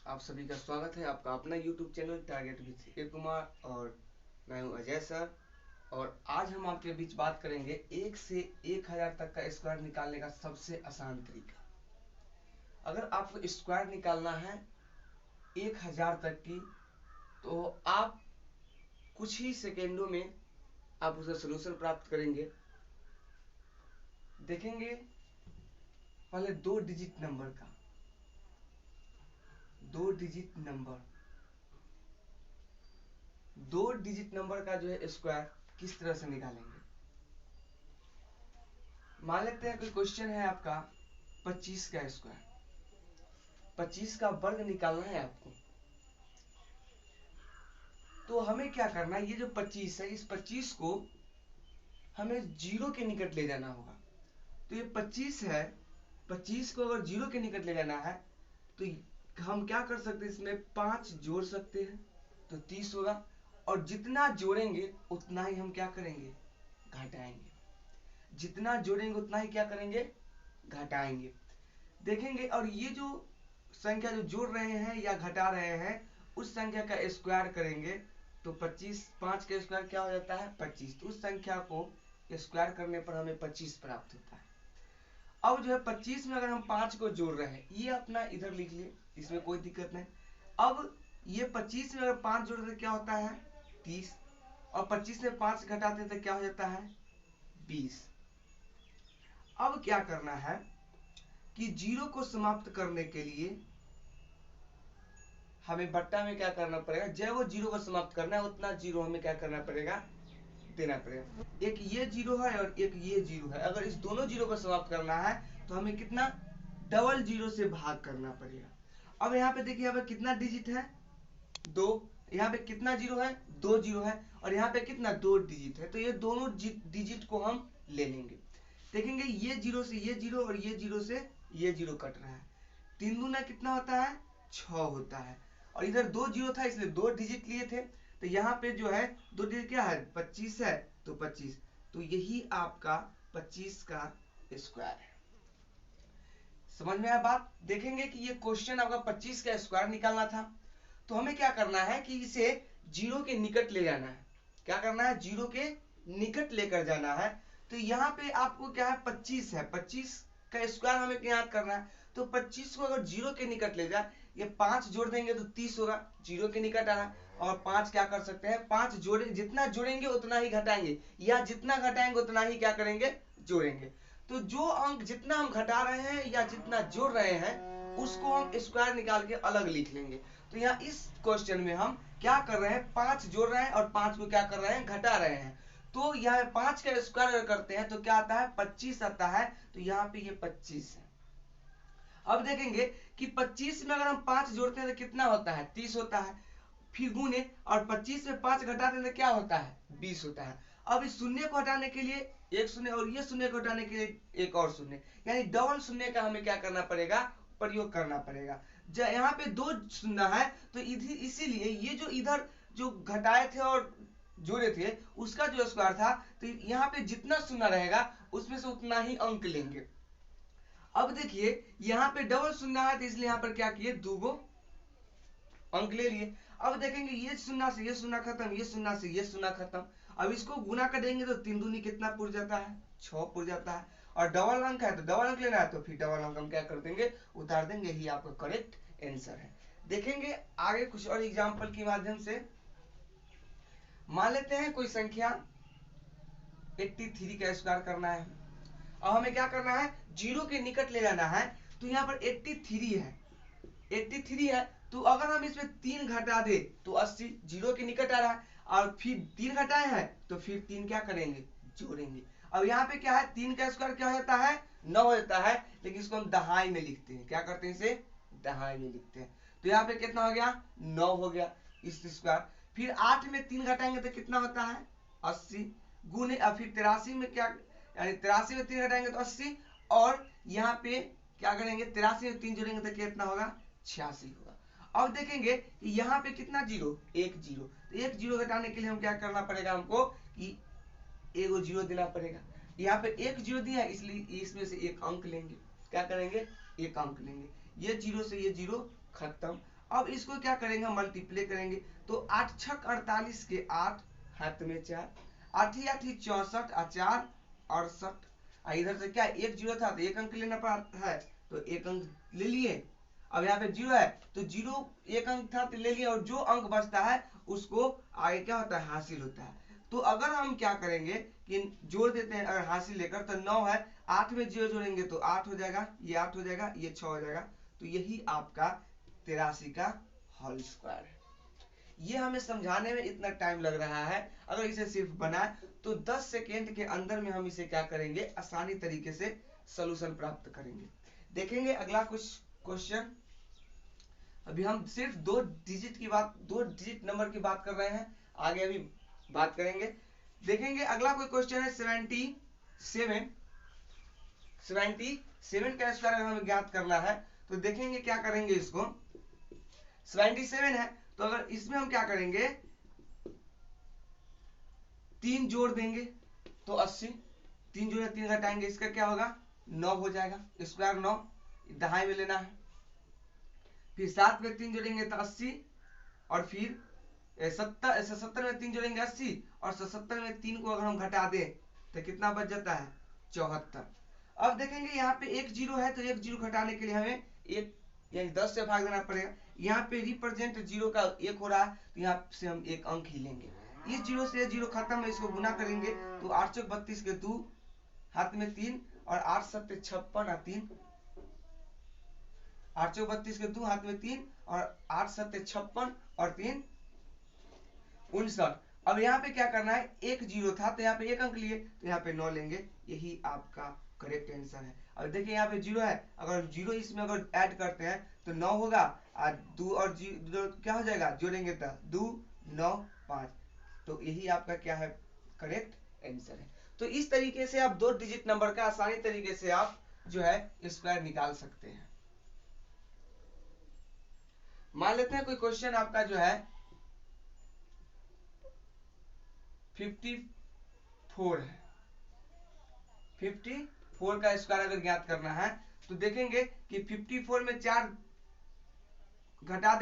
आप सभी का स्वागत है आपका अपना YouTube चैनल टारगेट विद ए कुमार और मैं हूं अजय सर। और आज हम आपके बीच बात करेंगे 1 से 1000 तक का स्क्वायर निकालने का सबसे आसान तरीका। अगर आपको स्क्वायर निकालना है 1000 तक की, तो आप कुछ ही सेकेंडों में आप उसका सोल्यूशन प्राप्त करेंगे। देखेंगे पहले 2 डिजिट नंबर का, 2 डिजिट नंबर का जो है स्क्वायर किस तरह से निकालेंगे। मान लेते हैं कोई क्वेश्चन है आपका 25 का स्क्वायर, 25 का वर्ग निकालना है आपको। तो हमें क्या करना है, ये जो 25 है इस 25 को हमें जीरो के निकट ले जाना होगा। तो ये 25 है, 25 को अगर जीरो के निकट ले जाना है तो हम क्या कर सकते हैं, इसमें 5 जोड़ सकते हैं तो 30 होगा। और जितना जोड़ेंगे उतना ही हम क्या करेंगे, घटाएंगे। जितना जोड़ेंगे उतना ही क्या करेंगे, घटाएंगे। देखेंगे और ये जो संख्या जो जोड़ रहे हैं या घटा रहे हैं उस संख्या का स्क्वायर करेंगे तो 25, 5 का स्क्वायर क्या हो जाता है 25। तो उस संख्या को स्क्वायर करने पर हमें 25 प्राप्त होता है। अब जो है 25 में अगर हम 5 को जोड़ रहे हैं, ये अपना इधर लिख लिए, इसमें कोई दिक्कत नहीं। अब ये 25 में अगर 5 जोड़ रहे क्या होता है 30, और 25 में 5 घटाते हैं तो क्या हो जाता है 20। अब क्या करना है कि जीरो को समाप्त करने के लिए हमें बट्टा में क्या करना पड़ेगा, जब वो जीरो को समाप्त करना है उतना जीरो हमें क्या करना पड़ेगा, देना पड़ेगा। एक ये जीरो है और एक ये जीरो है, अगर इस दोनों जीरो को समाप्त करना है तो हमें कितना, डबल जीरो से भाग करना पड़ेगा। अब यहाँ पे देखिए यहाँ पे कितना डिजिट है 2, यहाँ पे कितना जीरो है 2 जीरो है, और यहाँ पे कितना 2 डिजिट है। तो ये दोनों डिजिट को हम ले लेंगे। देखेंगे ये जीरो से ये जीरो और ये जीरो से ये जीरो कट रहा है, 3 दूना कितना होता है 6 होता है। और इधर 2 जीरो था इसलिए 2 डिजिट लिए थे, तो यहाँ पे जो है 2 डिजिट क्या है 25 है, तो 25। तो यही आपका 25 का स्क्वायर है। समझ में आया बात। देखेंगे कि ये क्वेश्चन आपका 25 का स्क्वायर निकालना था, तो हमें क्या करना है कि इसे जीरो के निकट ले जाना है। क्या करना है, जीरो के निकट लेकर जाना है। तो यहाँ पे आपको क्या है 25 है, 25 का स्क्वायर हमें याद करना है। तो 25 को अगर जीरो के निकट ले जाए, ये 5 जोड़ देंगे तो 30 होगा, जीरो के निकट आ रहा है। और 5 क्या कर सकते हैं, 5 जोड़े, जितना जोड़ेंगे उतना ही घटाएंगे, या जितना घटाएंगे उतना ही क्या करेंगे, जोड़ेंगे। तो जो अंक जितना हम घटा रहे हैं या जितना जोड़ रहे हैं उसको हम स्क्वायर निकाल के अलग लिख लेंगे। तो यहाँ इस क्वेश्चन में हम क्या कर रहे हैं, 5 जोड़ रहे हैं और 5 को क्या कर रहे हैं, घटा रहे हैं। तो यहाँ 5 का स्क्वायर अगर करते हैं तो क्या आता है 25 आता है। तो यहाँ पे ये 25 है। अब देखेंगे कि 25 में अगर हम 5 जोड़ते हैं तो कितना होता है 30 होता है, फिर गुने, और 25 में 5 घटाते हैं तो क्या होता है 20 होता है। अब इस शून्य को हटाने के लिए एक शून्य, और ये शून्य को हटाने के लिए एक और शून्य, यानी डबल शून्य का हमें क्या करना पड़ेगा, प्रयोग करना पड़ेगा। यहाँ पे 2 शून्य है तो इधर, इसीलिए ये जो इधर जो घटाए थे और जोड़े थे उसका जो स्क्वायर था, तो यहाँ पे जितना शून्य रहेगा उसमें से उतना ही अंक लेंगे। अब देखिए यहाँ पे डबल शून्य है तो इसलिए यहाँ पर क्या किए, 2 अंक ले लिए। अब देखेंगे ये शून्य से ये शून्य खत्म, ये शून्य से ये शून्य खत्म। अब इसको गुना कर देंगे तो 3 दूनी कितना पुर जाता है 6 पुर जाता है। और डबल अंक है तो डबल अंक लेना है, तो फिर डबल अंक हम क्या कर देंगे, उतार देंगे। यही आपका करेक्ट आंसर है। देखेंगे आगे कुछ और एग्जाम्पल के माध्यम से। मान लेते हैं कोई संख्या 83 का स्क्वायर करना है। अब हमें क्या करना है, जीरो के निकट ले जाना है। तो यहाँ पर 83 है, 83 है, तो अगर हम इसमें 3 घटा दे तो 80, जीरो के निकट आ रहा है। और फिर 3 घटाए हैं तो फिर 3 क्या करेंगे, जोड़ेंगे। अब यहाँ पे क्या है, 3 का स्क्वायर क्या होता है 9 हो जाता है, लेकिन इसको हम दहाई में लिखते हैं। क्या करते हैं, इसे दहाई में लिखते हैं। तो यहाँ पे कितना हो गया 9 हो गया इस स्क्वायर। फिर 8 में 3 घटाएंगे तो कितना होता है 80, गुने, और फिर 83 में क्या, यानी 83 में 3 घटाएंगे तो 80, और यहाँ पे क्या करेंगे 83 में 3 जोड़ेंगे तो कितना होगा 86 होगा। अब देखेंगे कि यहाँ पे कितना जीरो, एक जीरो, तो एक जीरो घटाने के लिए हम क्या करना पड़ेगा, हमको कि एगो जीरो देना पड़ेगा। यहाँ पे एक जीरो दिया इसलिए इसमें से एक अंक लेंगे। क्या करेंगे, एक अंक लेंगे। ये जीरो से ये जीरो खत्म। अब इसको क्या करेंगे, मल्टीप्लाई करेंगे। तो 8 छक 48 के 8 हाथ में 4, 8 8 64 और 4 68। इधर से क्या एक जीरो था तो एक अंक लेना पड़ता है, तो एक अंक ले लिए। अब यहाँ पे जीरो है तो जीरो एक अंक था तो ले लिया, और जो अंक बचता है उसको आगे क्या होता है, हासिल होता है। तो अगर हम क्या करेंगे कि जोड़ देते हैं, अगर हासिल लेकर तो 9 है, 8 में 0 जोड़ेंगे तो 8 हो जाएगा, ये 8 हो जाएगा, ये 6 हो जाएगा। तो यही आपका 83 का होल स्क्वायर है। ये हमें समझाने में इतना टाइम लग रहा है, अगर इसे सिर्फ बनाए तो 10 सेकेंड के अंदर में हम इसे क्या करेंगे, आसानी तरीके से सॉल्यूशन प्राप्त करेंगे। देखेंगे अगला कुछ क्वेश्चन। अभी हम सिर्फ दो डिजिट नंबर की बात कर रहे हैं, आगे अभी बात करेंगे। देखेंगे अगला कोई क्वेश्चन है 77 का स्क्वायर अगर हमें ज्ञात करना है तो देखेंगे क्या करेंगे। इसको 77 है तो अगर इसमें हम क्या करेंगे, 3 जोड़ देंगे तो 80, 3 जोड़े 3 घटाएंगे, इसका क्या होगा 9 हो जाएगा, स्क्वायर 9 दहाई में लेना है। फिर 7 में 3 जोड़ेंगे तो 80, और फिर 70 में 3 जोड़ेंगे 80, और 77 में 3 को अगर हम घटा दें तो कितना बच जाता है 74। अब देखेंगे यहाँ पे एक जीरो है तो एक जीरो घटाने के लिए हमें एक यानी 10 से भाग देना पड़ेगा। यहाँ पे रिप्रेजेंट जीरो का एक हो रहा है तो यहाँ से हम एक अंक ही लेंगे। इस जीरो से जीरो खत्म है, इसको गुना करेंगे तो 8 चौक 32 के 2 हाथ में 3, और 8 7 56 और 3, 8 चौक 32 के 2 हाथ में 3, और 8 7 56 और 3 59। अब यहाँ पे क्या करना है, एक जीरो था तो यहाँ पे एक अंक लिए तो यहाँ पे 9 लेंगे, यही आपका करेक्ट आंसर है। अब देखिए यहाँ पे जीरो है, अगर जीरो इसमें अगर ऐड करते हैं तो 9 होगा, और 2 और जीरो क्या हो जाएगा, जोड़ेंगे तो 2 9 5। तो यही आपका क्या है, करेक्ट आंसर है। तो इस तरीके से आप 2 डिजिट नंबर का आसानी तरीके से आप जो है स्क्वायर निकाल सकते हैं। मान लेते हैं कोई क्वेश्चन आपका जो है 54 है, 54 का स्क्वायर अगर ज्ञात करना है तो देखेंगे कि 54 में 4 घटा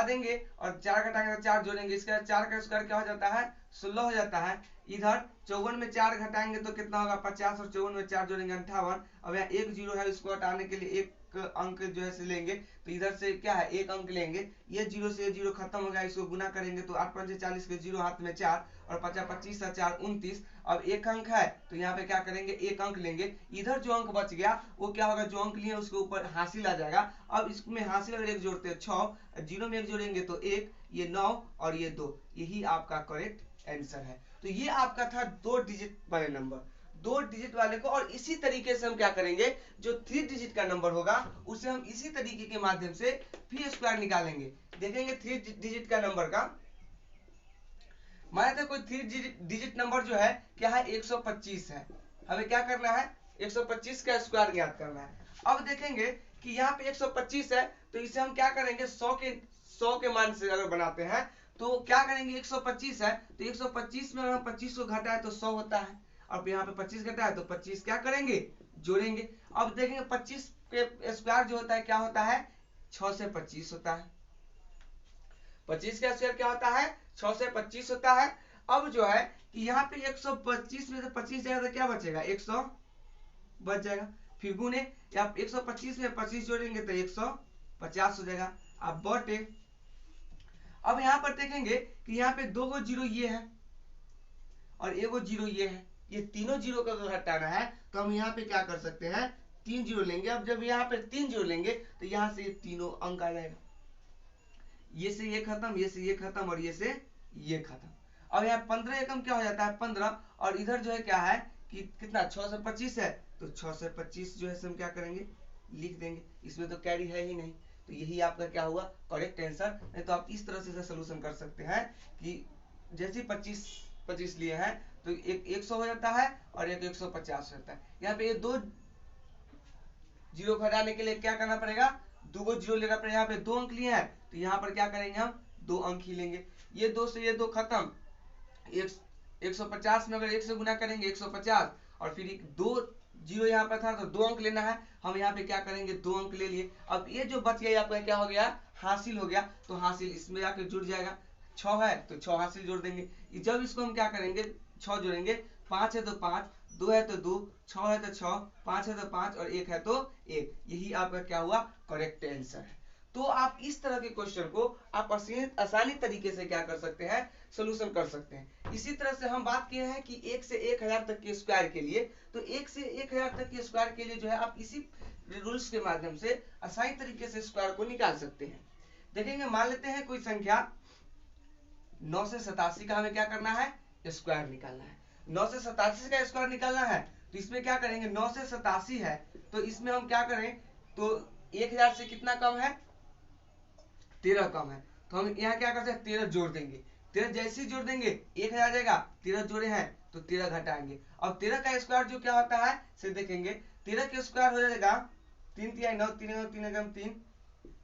देंगे, और 4 घटाएंगे तो 4 जोड़ेंगे, इसके बाद 4 का स्क्वायर क्या हो जाता है 16 हो जाता है। इधर 54 में 4 घटाएंगे तो कितना होगा 50, और 54 में 4 जोड़ेंगे 58। अब यहाँ एक जीरो है, इसको हटाने के लिए एक अंक जो है से लेंगे, तो इधर से क्या है एक अंक लेंगे, ये जीरो से जीरो खत्म हो गया, इसको गुना करेंगे तो 8 5 40 के 0 हाथ में 4, और 50 25 और 4 29। अब एक अंक है तो यहाँ पे क्या करेंगे एक अंक लेंगे, इधर जो अंक बच गया वो क्या होगा, जो अंक लिए उसके ऊपर हासिल आ जाएगा। अब इसमें हासिल अगर एक जोड़ते हैं 6, जीरो में एक जोड़ेंगे तो 1, ये 9 और ये 2, यही आपका करेक्ट आंसर है। तो ये आपका था 2 डिजिट वाले नंबर, 2 डिजिट वाले को। और इसी तरीके से हम क्या करेंगे, जो 3 डिजिट का नंबर होगा उसे हम इसी तरीके के माध्यम से फिर स्क्वायर निकालेंगे। देखेंगे 3 डिजिट का नंबर का, माने तो कोई 3 डिजिट नंबर जो है क्या है 125 है, हमें क्या करना है 125 का स्क्वायर ज्ञात करना है। अब देखेंगे कि यहाँ पे 125 है तो इसे हम क्या करेंगे 100 के मान से अगर बनाते हैं तो क्या करेंगे, 125 है तो 125 में अगर हम 25 को घटाए तो 100 होता है, अब यहाँ पे 25 घटाए तो 25 क्या करेंगे जोड़ेंगे। अब देखेंगे 25 के स्क्वायर जो होता है क्या होता है 6 से 25 होता है, 25 का स्क्वायर क्या होता है 6 से 25 होता है। अब जो है कि यहाँ पे 125 में से 25 जाएगा तो क्या बचेगा 100 बच जाएगा, फिर गुने या 125 में 25 जोड़ेंगे तो 150 हो जाएगा। अब बटे, अब यहाँ पर देखेंगे कि यहाँ पे 2 गो जीरो ये है और 1 गो जीरो ये है, ये तीनों जीरो का अगर हटाना है तो हम यहाँ पे क्या कर सकते हैं 3 जीरो लेंगे। अब जब यहाँ पे 3 जीरो लेंगे तो यहाँ से ये तीनों अंक आ जाएगा, ये से ये खत्म, ये से ये खत्म, और ये से ये खत्म। अब यहाँ 15 एकम क्या हो जाता है 15, और इधर जो है क्या है कि कितना 6 से 25 है तो 6 से 25 जो है हम क्या करेंगे लिख देंगे, इसमें तो कैरी है ही नहीं, तो यही आपका क्या हुआ करेक्ट आंसर। नहीं तो आप इस तरह से सोल्यूशन कर सकते हैं कि जैसे 25 लिए हैं तो एक 100 हो जाता है और एक 150 होता है। यहाँ पे ये 2 जीरो घटाने के लिए क्या करना पड़ेगा 2 गो जीरो लेना पड़ेगा, यहाँ पे 2 अंक लिए हैं तो यहाँ पर क्या करेंगे हम 2 अंक ही लेंगे, ये 2 से ये 2 खत्म, 150 में अगर 1 से गुना करेंगे 150, और फिर 2 जीरो यहाँ पर था तो 2 अंक लेना है, हम यहाँ पे क्या करेंगे 2 अंक ले लिए। अब ये जो बच गया आपका क्या हो गया हासिल हो गया, तो हासिल इसमें आके जुड़ जाएगा। 6 है तो 6 हासिल जोड़ देंगे। जब इसको हम क्या करेंगे, 6 जोड़ेंगे, 5 है तो 5, 2 है तो 2, 6 है तो 6, 5 है तो 5 और 1 है तो 1। यही आपका क्या हुआ, करेक्ट आंसर है। तो आप इस तरह के क्वेश्चन को आप आसानी तरीके से क्या कर सकते हैं, सोल्यूशन कर सकते हैं। इसी तरह से हम बात किए हैं कि 1 से 1000 तक के स्क्वायर के लिए, तो 1 से 1000 तक के स्क्वायर के लिए जो है आप इसी रूल्स के माध्यम से आसानी तरीके से स्क्वायर को निकाल सकते हैं। देखेंगे, मान लेते हैं कोई संख्या 9 से 87 का हमें क्या करना है, स्क्वायर निकालना है। 9 से 87 का स्क्वायर निकालना है, तो इसमें क्या करेंगे, 9 से 87 है तो इसमें हम क्या करें, तो 1000 से कितना कम है, 13 कम है, तो हम यहाँ क्या कर सकते हैं, 13 जोड़ देंगे। 13 जैसे ही जोड़ देंगे 1000 आ जाएगा, 13 जोड़े हैं तो 13 घटाएंगे। अब 13 का स्क्वायर जो क्या होता है से देखेंगे, 13 के स्क्वायर हो जाएगा 3 तिहाई 9, 3 3 एकम 3,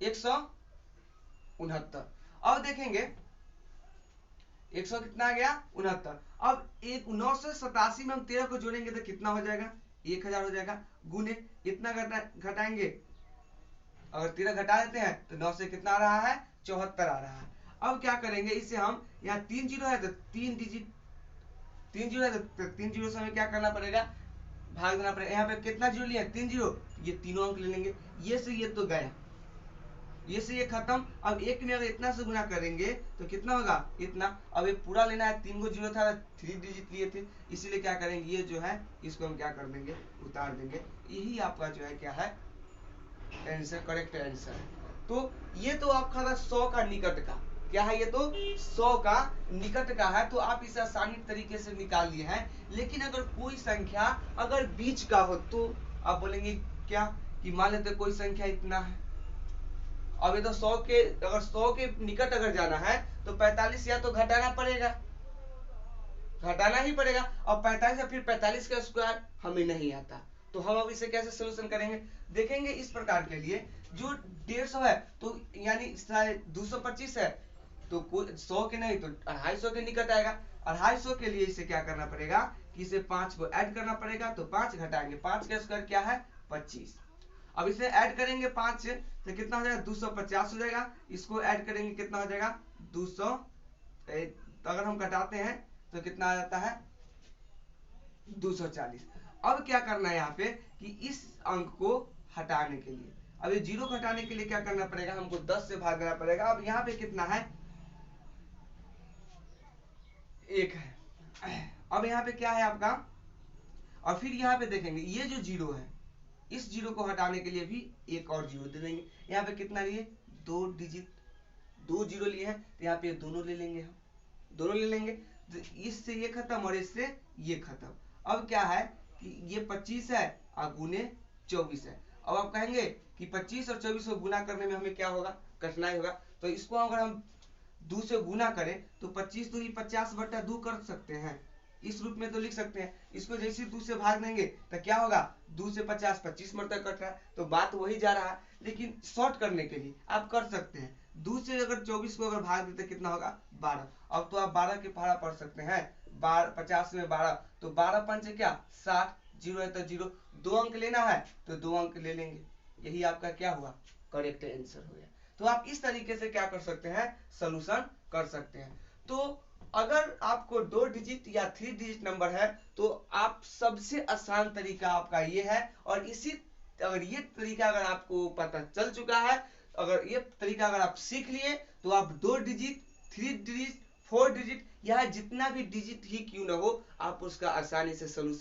169। अब देखेंगे 100 कितना आ गया, 69। अब 9 से 87 में हम 13 को जोड़ेंगे तो कितना हो जाएगा, 1000 हो जाएगा, गुने इतना घटाएंगे, अगर 13 घटा देते हैं तो 9 से कितना आ रहा है, 74 आ रहा है। अब क्या करेंगे, इसे हम यहाँ 3 जीरो है तो 3 डिजिट, 3 जीरो है तो 3 जीरो से हमें क्या करना पड़ेगा, भाग देना पड़ेगा। यहाँ पे कितना जीरो लिया, 3 जीरो, ये तीनों अंक ले लेंगे, ये से ये तो गया, ये से ये खत्म। अब एक में अगर इतना से गुना करेंगे तो कितना होगा, इतना। अब ये पूरा लेना है, 3 को जीरो था, 3 डिजिट लिए थे, इसीलिए क्या करेंगे, ये जो है इसको हम क्या कर देंगे, उतार देंगे। यही आपका जो है क्या है, आंसर, करेक्ट आंसर है। तो ये तो आपका था 100 का निकट का, क्या है, ये तो 100 का निकट का है, तो आप इसे आसानी तरीके से निकाल लिए हैं। लेकिन अगर कोई संख्या अगर बीच का हो तो आप बोलेंगे क्या, कि मान लेते कोई संख्या इतना है, अब ये तो 100 के, अगर 100 के निकट अगर जाना है तो 45 या तो घटाना पड़ेगा, घटाना ही पड़ेगा। और 45 या फिर 45 का स्क्वायर हमें नहीं आता, तो हम अब इसे कैसे सोल्यूशन करेंगे, देखेंगे। इस प्रकार के लिए जो 150 है तो यानी 225 है तो 100 के नहीं तो 250 के निकट आएगा। 250 के लिए इसे क्या करना पड़ेगा, कि इसे 5 को ऐड करना पड़ेगा, तो 5 घटाएंगे, 5 का स्क्वायर क्या है, 25। अब इसे ऐड करेंगे 5 से तो कितना हो जाएगा, 250 हो जाएगा। इसको ऐड करेंगे कितना हो जाएगा, 200, अगर हम घटाते हैं तो कितना आ जाता है, 240। अब क्या करना है यहाँ पे, कि इस अंक को हटाने के लिए, अब ये 0 घटाने के लिए क्या करना पड़ेगा, हमको 10 से भाग देना पड़ेगा। अब यहाँ पे कितना है, 1 है। अब यहाँ पे क्या है आपका, और फिर यहाँ पे देखेंगे ये जो 0 है, इस 0 को हटाने के लिए भी एक और 0 दे देंगे। यहाँ पे कितना लिए, 2 डिजिट, 2 0 लिए हैं, तो यहाँ पे दोनों ले लेंगे, हम दोनों ले लेंगे, तो इससे ये खत्म और इससे ये खत्म। अब क्या है कि ये 25 है और गुने 24 है। अब आप कहेंगे कि 25 और 24 को गुना करने में हमें क्या होगा, कठिनाई होगा, तो इसको अगर हम 2 से गुना करें तो 25 दूनी 50/2 कर सकते हैं, इस रूप में तो लिख सकते हैं। इसको जैसे 2 से भाग देंगे तो क्या होगा, 2 से 50 25 मरतब कट रहा है, तो बात वही जा रहा है। लेकिन शॉर्ट करने के लिए आप कर सकते हैं, 2 से अगर 24 को अगर भाग देते कितना होगा, 12। अब तो आप 12 के पहाड़ा पढ़ सकते हैं, 50 में 12 तो 12 पंच क्या 60, 0 है तो 0, 2 अंक लेना है तो 2 अंक ले लेंगे। यही आपका क्या हुआ, करेक्ट आंसर हो गया। तो आप इस तरीके से क्या कर सकते हैं, सोल्यूशन कर सकते हैं। तो अगर आपको 2 डिजिट या 3 डिजिट नंबर है तो आप सबसे आसान तरीका आपका ये है। और इसी अगर ये तरीका अगर आपको पता चल चुका है, अगर ये तरीका अगर आप सीख लिए, तो आप 2 डिजिट, 3 डिजिट, 4 डिजिट या जितना भी डिजिट ही क्यों ना हो, आप उसका आसानी से सोल्यूशन